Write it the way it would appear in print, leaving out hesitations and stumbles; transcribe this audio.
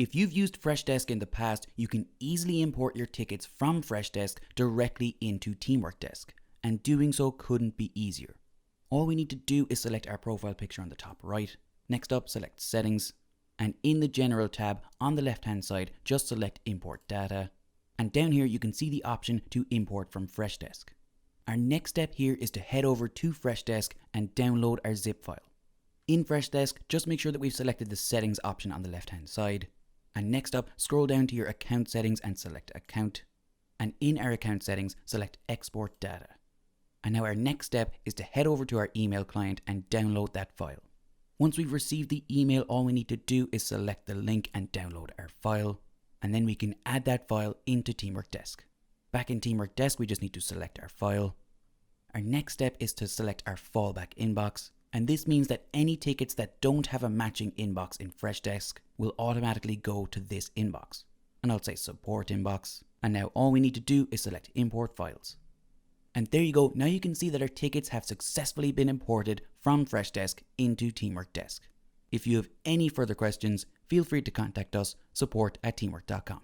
If you've used Freshdesk in the past, you can easily import your tickets from Freshdesk directly into Teamwork Desk, and doing so couldn't be easier. All we need to do is select our profile picture on the top right. Next up, select Settings, and in the General tab on the left hand side, just select Import Data. And down here you can see the option to import from Freshdesk. Our next step here is to head over to Freshdesk and download our zip file. In Freshdesk, just make sure that we've selected the Settings option on the left hand side. And next up, scroll down to your account settings and select Account. And in our account settings, select Export Data. And now our next step is to head over to our email client and download that file. Once we've received the email, all we need to do is select the link and download our file. And then we can add that file into Teamwork Desk. Back in Teamwork Desk, we just need to select our file. Our next step is to select our fallback inbox. And this means that any tickets that don't have a matching inbox in Freshdesk will automatically go to this inbox. And I'll say support inbox. And now all we need to do is select import files. And there you go. Now you can see that our tickets have successfully been imported from Freshdesk into Teamwork Desk. If you have any further questions, feel free to contact us, support@teamwork.com.